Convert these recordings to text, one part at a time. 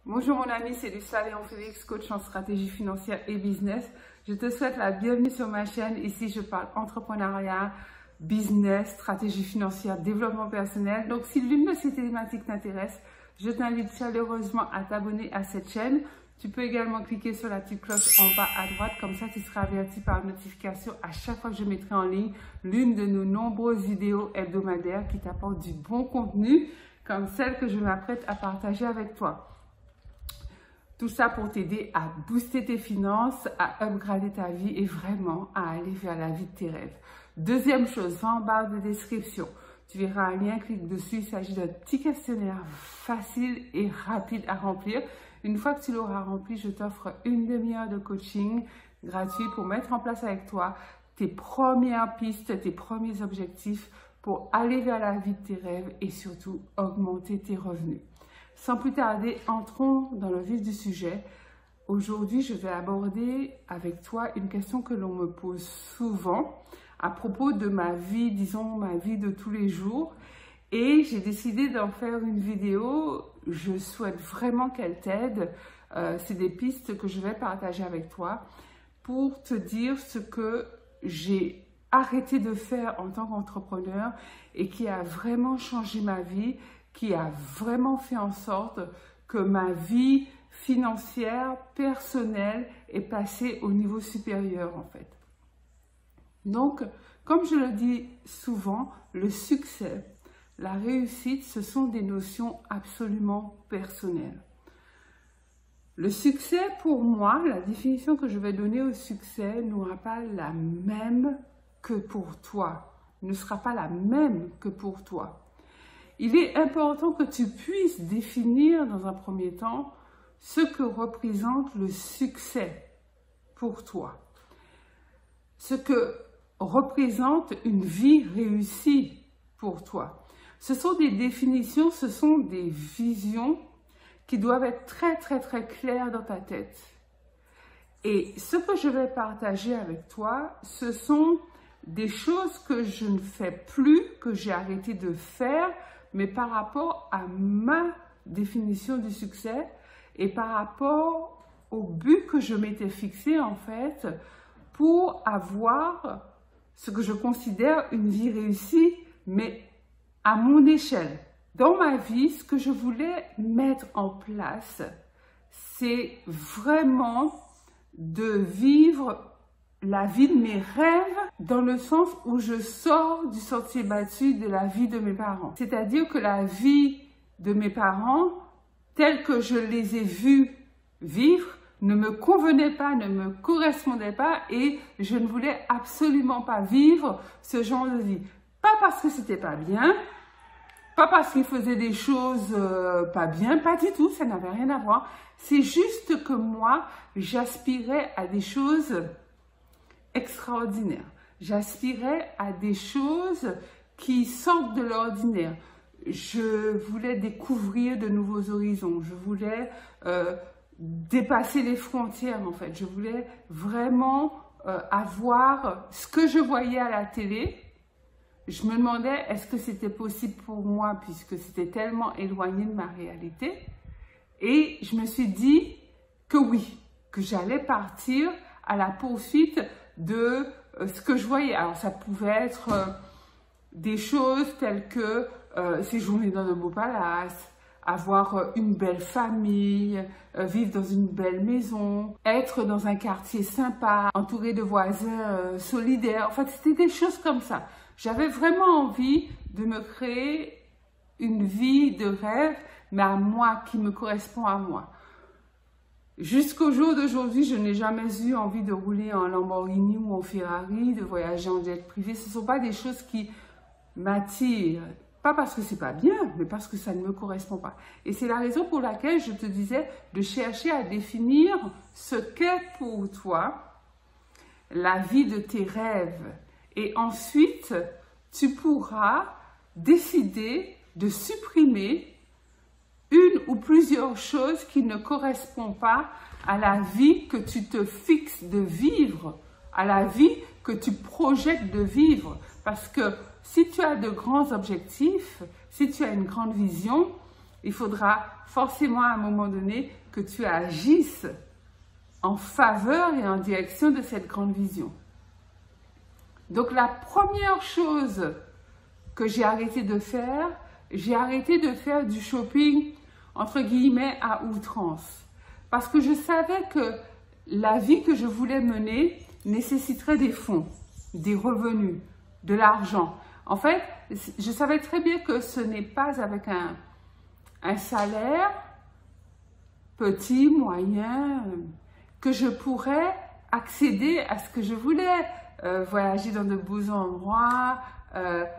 Bonjour mon ami, c'est Lucia Léon Félix, coach en stratégie financière et business. Je te souhaite la bienvenue sur ma chaîne. Ici, je parle entrepreneuriat, business, stratégie financière, développement personnel. Donc, si l'une de ces thématiques t'intéresse, je t'invite chaleureusement à t'abonner à cette chaîne. Tu peux également cliquer sur la petite cloche en bas à droite, comme ça tu seras averti par notification à chaque fois que je mettrai en ligne l'une de nos nombreuses vidéos hebdomadaires qui t'apportent du bon contenu, comme celle que je m'apprête à partager avec toi. Tout ça pour t'aider à booster tes finances, à upgrader ta vie et vraiment à aller vers la vie de tes rêves. Deuxième chose, va en barre de description. Tu verras un lien, clique dessus. Il s'agit d'un petit questionnaire facile et rapide à remplir. Une fois que tu l'auras rempli, je t'offre une demi-heure de coaching gratuit pour mettre en place avec toi tes premières pistes, tes premiers objectifs pour aller vers la vie de tes rêves et surtout augmenter tes revenus. Sans plus tarder, entrons dans le vif du sujet. Aujourd'hui, je vais aborder avec toi une question que l'on me pose souvent à propos de ma vie, disons ma vie de tous les jours. Et j'ai décidé d'en faire une vidéo. Je souhaite vraiment qu'elle t'aide. C'est des pistes que je vais partager avec toi pour te dire ce que j'ai arrêté de faire en tant qu'entrepreneur et qui a vraiment changé ma vie, qui a vraiment fait en sorte que ma vie financière, personnelle est passée au niveau supérieur en fait. Donc, comme je le dis souvent, le succès, la réussite, ce sont des notions absolument personnelles. Le succès, pour moi, la définition que je vais donner au succès n'aura pas la même que pour toi, ne sera pas la même que pour toi. Il est important que tu puisses définir dans un premier temps ce que représente le succès pour toi, ce que représente une vie réussie pour toi. Ce sont des définitions, ce sont des visions qui doivent être très claires dans ta tête. Et ce que je vais partager avec toi, ce sont des choses que je ne fais plus, que j'ai arrêté de faire, mais par rapport à ma définition du succès et par rapport au but que je m'étais fixé en fait pour avoir ce que je considère une vie réussie, mais à mon échelle. Dans ma vie, ce que je voulais mettre en place, c'est vraiment de vivre la vie de mes rêves dans le sens où je sors du sentier battu de la vie de mes parents. C'est-à-dire que la vie de mes parents, telle que je les ai vus vivre, ne me convenait pas, ne me correspondait pas et je ne voulais absolument pas vivre ce genre de vie. Pas parce que c'était pas bien, pas parce qu'ils faisaient des choses pas bien, pas du tout, ça n'avait rien à voir. C'est juste que moi, j'aspirais à des choses extraordinaire. J'aspirais à des choses qui sortent de l'ordinaire. Je voulais découvrir de nouveaux horizons. Je voulais dépasser les frontières en fait. Je voulais vraiment avoir ce que je voyais à la télé. Je me demandais est-ce que c'était possible pour moi puisque c'était tellement éloigné de ma réalité. Et je me suis dit que oui, que j'allais partir à la poursuite de ce que je voyais. Alors, ça pouvait être des choses telles que séjourner dans un beau palace, avoir une belle famille, vivre dans une belle maison, être dans un quartier sympa, entouré de voisins solidaires. En fait, c'était des choses comme ça. J'avais vraiment envie de me créer une vie de rêve, mais à moi, qui me correspond à moi. Jusqu'au jour d'aujourd'hui, je n'ai jamais eu envie de rouler en Lamborghini ou en Ferrari, de voyager en jet privé. Ce ne sont pas des choses qui m'attirent. Pas parce que c'est pas bien, mais parce que ça ne me correspond pas. Et c'est la raison pour laquelle je te disais de chercher à définir ce qu'est pour toi la vie de tes rêves. Et ensuite, tu pourras décider de supprimer une ou plusieurs choses qui ne correspondent pas à la vie que tu te fixes de vivre, à la vie que tu projettes de vivre. Parce que si tu as de grands objectifs, si tu as une grande vision, il faudra forcément à un moment donné que tu agisses en faveur et en direction de cette grande vision. Donc la première chose que j'ai arrêté de faire du shopping entre guillemets à outrance. Parce que je savais que la vie que je voulais mener nécessiterait des fonds, des revenus, de l'argent. En fait, je savais très bien que ce n'est pas avec un salaire petit, moyen, que je pourrais accéder à ce que je voulais. Voyager dans de beaux endroits,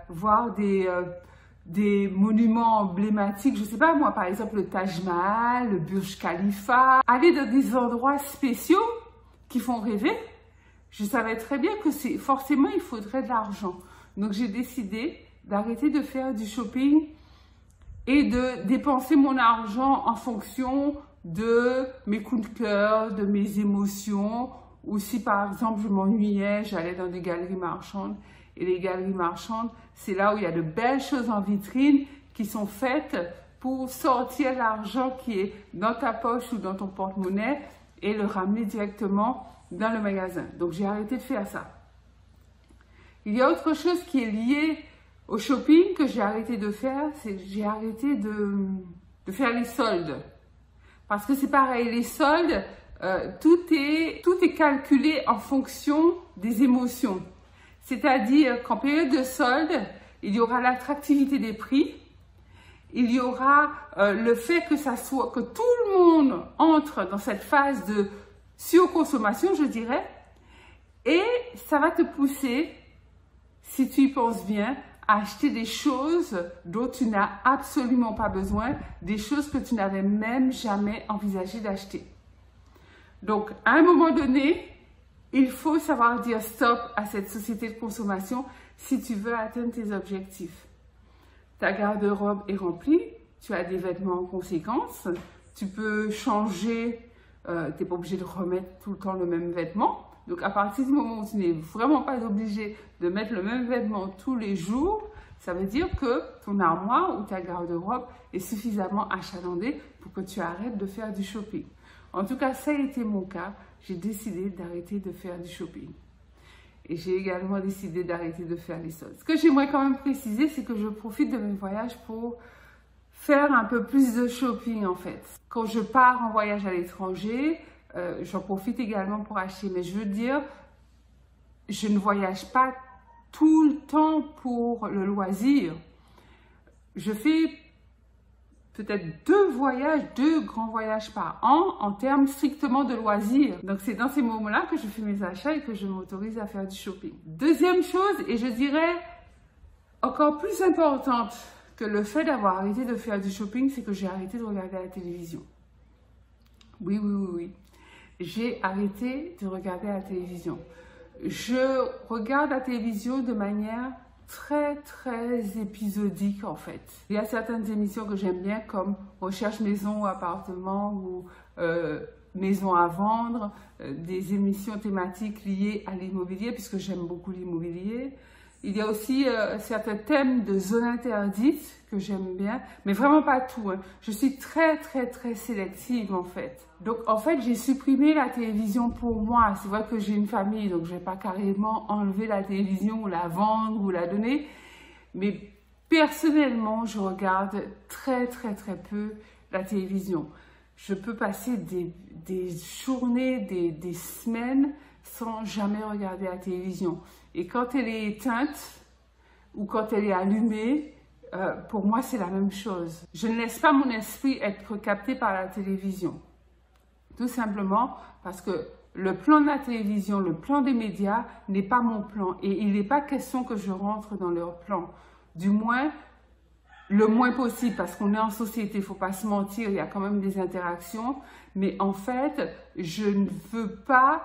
voir des monuments emblématiques, je ne sais pas moi, par exemple le Taj Mahal, le Burj Khalifa, aller dans des endroits spéciaux qui font rêver. Je savais très bien que forcément il faudrait de l'argent. Donc j'ai décidé d'arrêter de faire du shopping et de dépenser mon argent en fonction de mes coups de cœur, de mes émotions, ou si par exemple je m'ennuyais, j'allais dans des galeries marchandes. Et les galeries marchandes, c'est là où il y a de belles choses en vitrine qui sont faites pour sortir l'argent qui est dans ta poche ou dans ton porte-monnaie et le ramener directement dans le magasin. Donc j'ai arrêté de faire ça. Il y a autre chose qui est liée au shopping que j'ai arrêté de faire, c'est que j'ai arrêté de faire les soldes. Parce que c'est pareil, les soldes, tout est calculé en fonction des émotions. C'est-à-dire qu'en période de solde, il y aura l'attractivité des prix, il y aura le fait que tout le monde entre dans cette phase de surconsommation, je dirais, et ça va te pousser, si tu y penses bien, à acheter des choses dont tu n'as absolument pas besoin, des choses que tu n'avais même jamais envisagé d'acheter. Donc, à un moment donné, il faut savoir dire stop à cette société de consommation si tu veux atteindre tes objectifs. Ta garde-robe est remplie, tu as des vêtements en conséquence, tu peux changer, tu n'es pas obligé de remettre tout le temps le même vêtement. Donc, à partir du moment où tu n'es vraiment pas obligé de mettre le même vêtement tous les jours, ça veut dire que ton armoire ou ta garde-robe est suffisamment achalandée pour que tu arrêtes de faire du shopping. En tout cas, ça a été mon cas. J'ai décidé d'arrêter de faire du shopping. Et j'ai également décidé d'arrêter de faire les soldes. Ce que j'aimerais quand même préciser, c'est que je profite de mes voyages pour faire un peu plus de shopping en fait. Quand je pars en voyage à l'étranger, j'en profite également pour acheter. Mais je veux dire, je ne voyage pas tout le temps pour le loisir. Je fais peut-être deux grands voyages par an en termes strictement de loisirs. Donc c'est dans ces moments-là que je fais mes achats et que je m'autorise à faire du shopping. Deuxième chose, et je dirais encore plus importante que le fait d'avoir arrêté de faire du shopping, c'est que j'ai arrêté de regarder la télévision. Oui. J'ai arrêté de regarder la télévision. Je regarde la télévision de manière très épisodique en fait. Il y a certaines émissions que j'aime bien comme Recherche maison ou appartement ou Maison à vendre, des émissions thématiques liées à l'immobilier puisque j'aime beaucoup l'immobilier. Il y a aussi certains thèmes de zones interdites que j'aime bien, mais vraiment pas tout. Hein. Je suis très sélective en fait. Donc en fait, j'ai supprimé la télévision pour moi. C'est vrai que j'ai une famille, donc je vais pas carrément enlever la télévision ou la vendre ou la donner. Mais personnellement, je regarde très peu la télévision. Je peux passer des journées, des semaines sans jamais regarder la télévision. Et quand elle est éteinte ou quand elle est allumée, pour moi, c'est la même chose. Je ne laisse pas mon esprit être capté par la télévision. Tout simplement parce que le plan de la télévision, le plan des médias n'est pas mon plan. Et il n'est pas question que je rentre dans leur plan. Du moins, le moins possible, parce qu'on est en société, il ne faut pas se mentir, il y a quand même des interactions. Mais en fait, je ne veux pas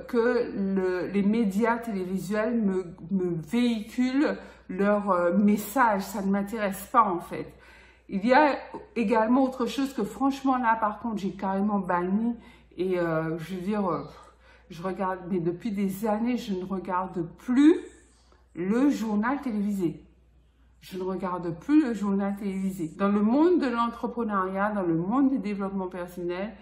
que les médias télévisuels me véhiculent leur message. Ça ne m'intéresse pas en fait. Il y a également autre chose que franchement là par contre j'ai carrément banni et je veux dire je regarde, mais depuis des années je ne regarde plus le journal télévisé. Je ne regarde plus le journal télévisé. Dans le monde de l'entrepreneuriat, dans le monde du développement personnel,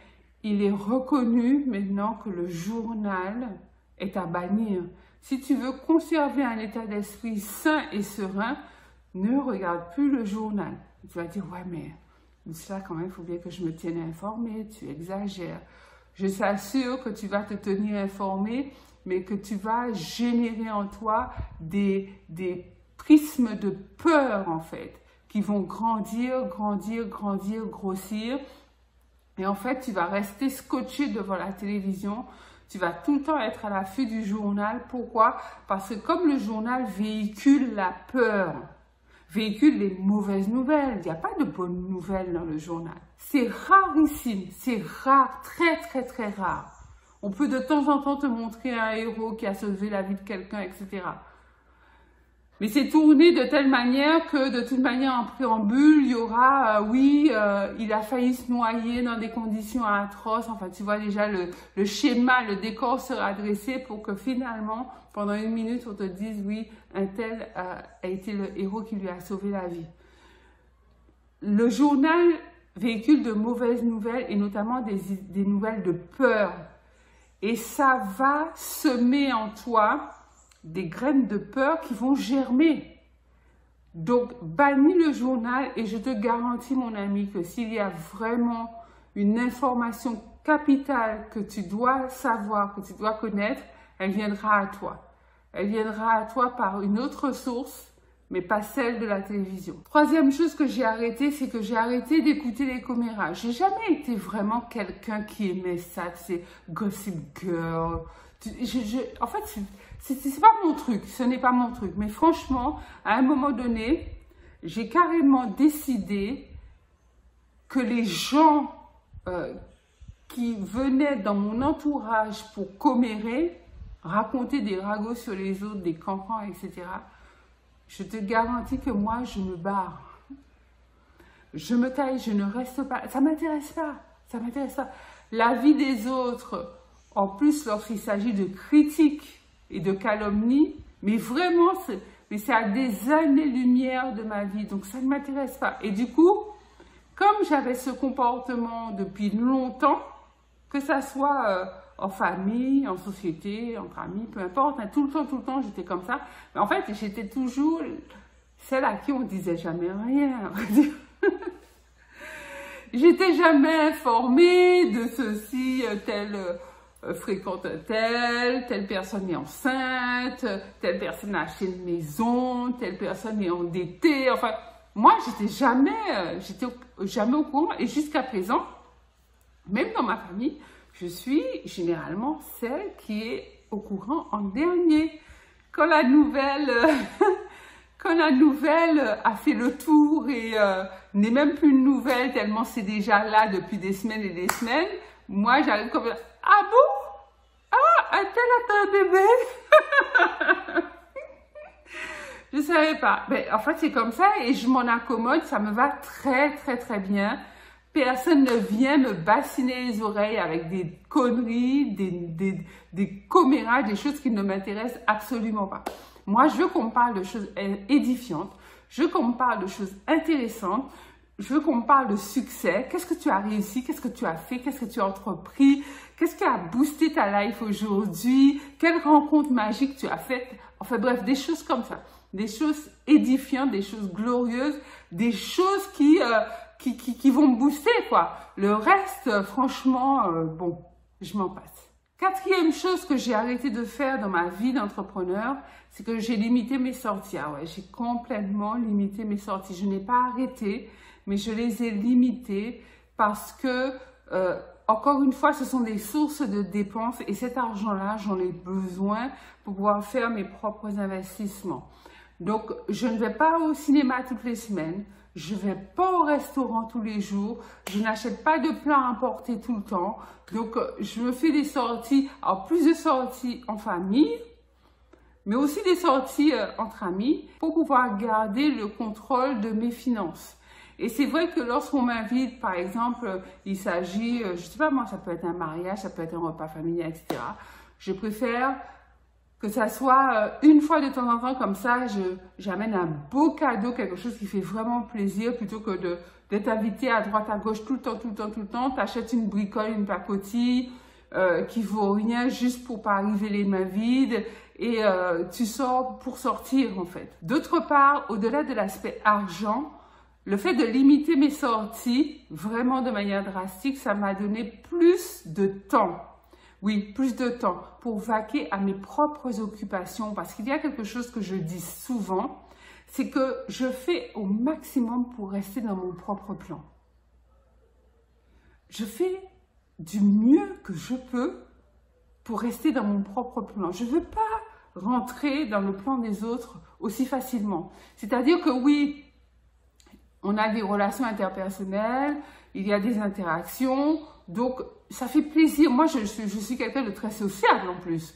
il est reconnu maintenant que le journal est à bannir. Si tu veux conserver un état d'esprit sain et serein, ne regarde plus le journal. Tu vas dire, ouais, mais ça quand même, il faut bien que je me tienne informé, tu exagères. Je t'assure que tu vas te tenir informé, mais que tu vas générer en toi des prismes de peur, en fait, qui vont grandir, grossir. Et en fait, tu vas rester scotché devant la télévision. Tu vas tout le temps être à l'affût du journal. Pourquoi? Parce que comme le journal véhicule la peur, véhicule les mauvaises nouvelles, il n'y a pas de bonnes nouvelles dans le journal. C'est rarissime, c'est rare, très rare. On peut de temps en temps te montrer un héros qui a sauvé la vie de quelqu'un, etc. Mais c'est tourné de telle manière que, de toute manière, en préambule, il y aura, il a failli se noyer dans des conditions atroces. Enfin, tu vois déjà le schéma, le décor sera dressé pour que finalement, pendant une minute, on te dise, oui, un tel a été le héros qui lui a sauvé la vie. Le journal véhicule de mauvaises nouvelles et notamment des nouvelles de peur. Et ça va semer en toi des graines de peur qui vont germer. Donc, bannis le journal et je te garantis, mon ami, que s'il y a vraiment une information capitale que tu dois savoir, que tu dois connaître, elle viendra à toi. Elle viendra à toi par une autre source, mais pas celle de la télévision. Troisième chose que j'ai arrêté, c'est que j'ai arrêté d'écouter les commérages. J'ai jamais été vraiment quelqu'un qui aimait ça, c'est Gossip Girl. En fait, c'est pas mon truc, ce n'est pas mon truc. Mais franchement, à un moment donné, j'ai carrément décidé que les gens qui venaient dans mon entourage pour commérer, raconter des ragots sur les autres, des cancans, etc., je te garantis que moi, je me barre. Je me taille, je ne reste pas. Ça m'intéresse pas. Ça m'intéresse pas. La vie des autres, en plus, lorsqu'il s'agit de critiques et de calomnies, mais vraiment, c'est à des années-lumière de ma vie. Donc, ça ne m'intéresse pas. Et du coup, comme j'avais ce comportement depuis longtemps, que ça soit en famille, en société, entre amis, peu importe, hein, tout le temps, j'étais comme ça. Mais en fait, j'étais toujours celle à qui on disait jamais rien, à vrai dire. J'étais jamais informée de ceci, telle fréquente telle personne est enceinte, telle personne a acheté une maison, telle personne est endettée. Enfin, moi, j'étais jamais au courant. Et jusqu'à présent, même dans ma famille, je suis généralement celle qui est au courant en dernier. Quand la nouvelle a fait le tour et n'est même plus une nouvelle tellement c'est déjà là depuis des semaines et des semaines, moi j'arrive comme ah bon? Ah, un tel a un bébé? Je savais pas. Mais en fait c'est comme ça et je m'en accommode, ça me va très bien. Personne ne vient me bassiner les oreilles avec des conneries, des commérages, des choses qui ne m'intéressent absolument pas. Moi, je veux qu'on me parle de choses édifiantes, je veux qu'on me parle de choses intéressantes, je veux qu'on me parle de succès. Qu'est-ce que tu as réussi? Qu'est-ce que tu as fait? Qu'est-ce que tu as entrepris? Qu'est-ce qui a boosté ta life aujourd'hui? Quelle rencontre magique tu as faite? Enfin bref, des choses comme ça. Des choses édifiantes, des choses glorieuses, des choses qui vont me booster, quoi. Le reste, franchement, bon, je m'en passe. Quatrième chose que j'ai arrêté de faire dans ma vie d'entrepreneur, c'est que j'ai limité mes sorties. Ah ouais, j'ai complètement limité mes sorties. Je n'ai pas arrêté, mais je les ai limitées parce que, encore une fois, ce sont des sources de dépenses et cet argent-là, j'en ai besoin pour pouvoir faire mes propres investissements. Donc, je ne vais pas au cinéma toutes les semaines. Je ne vais pas au restaurant tous les jours, je n'achète pas de plats importés tout le temps. Donc, je me fais des sorties, alors plus de sorties en famille, mais aussi des sorties entre amis pour pouvoir garder le contrôle de mes finances. Et c'est vrai que lorsqu'on m'invite, par exemple, il s'agit, je ne sais pas moi, ça peut être un mariage, ça peut être un repas familial, etc. Je préfère Que ça soit une fois de temps en temps comme ça, j'amène un beau cadeau, quelque chose qui fait vraiment plaisir, plutôt que d'être invité à droite, à gauche, tout le temps. T'achètes une bricole, une pacotille qui vaut rien juste pour pas arriver les mains vides et tu sors pour sortir en fait. D'autre part, au-delà de l'aspect argent, le fait de limiter mes sorties vraiment de manière drastique, ça m'a donné plus de temps. Oui, plus de temps pour vaquer à mes propres occupations, parce qu'il y a quelque chose que je dis souvent, c'est que je fais au maximum pour rester dans mon propre plan. Je fais du mieux que je peux pour rester dans mon propre plan. Je ne veux pas rentrer dans le plan des autres aussi facilement. C'est-à-dire que oui, on a des relations interpersonnelles, il y a des interactions, donc ça fait plaisir. Moi, je suis quelqu'un de très sociable en plus.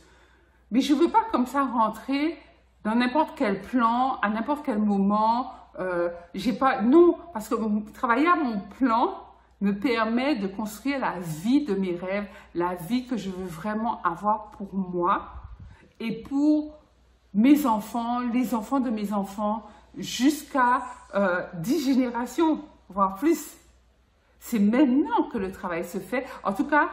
Mais je ne veux pas comme ça rentrer dans n'importe quel plan, à n'importe quel moment. Non, parce que travailler à mon plan me permet de construire la vie de mes rêves, la vie que je veux vraiment avoir pour moi et pour mes enfants, les enfants de mes enfants, jusqu'à 10 générations, voire plus. C'est maintenant que le travail se fait. En tout cas,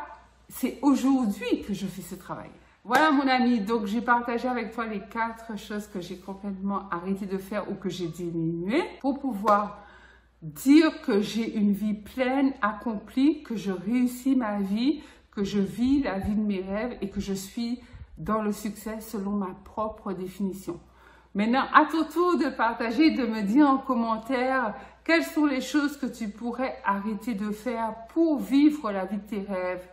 c'est aujourd'hui que je fais ce travail. Voilà mon ami, donc j'ai partagé avec toi les 4 choses que j'ai complètement arrêté de faire ou que j'ai diminué pour pouvoir dire que j'ai une vie pleine, accomplie, que je réussis ma vie, que je vis la vie de mes rêves et que je suis dans le succès selon ma propre définition. Maintenant, à ton tour de partager, de me dire en commentaire quelles sont les choses que tu pourrais arrêter de faire pour vivre la vie de tes rêves,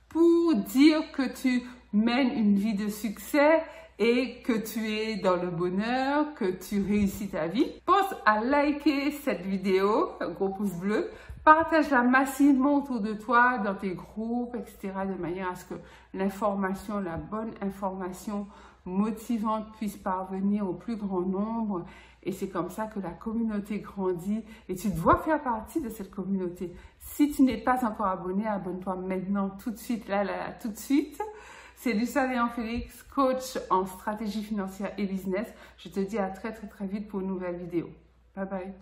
pour dire que tu mènes une vie de succès et que tu es dans le bonheur, que tu réussis ta vie. Pense à liker cette vidéo, un gros pouce bleu, partage-la massivement autour de toi, dans tes groupes, etc., de manière à ce que l'information, la bonne information motivante puisse parvenir au plus grand nombre. Et c'est comme ça que la communauté grandit et tu dois faire partie de cette communauté. Si tu n'es pas encore abonné, abonne-toi maintenant, tout de suite, là, tout de suite. C'est Lucía Léon Félix, coach en stratégie financière et business. Je te dis à très vite pour une nouvelle vidéo. Bye bye.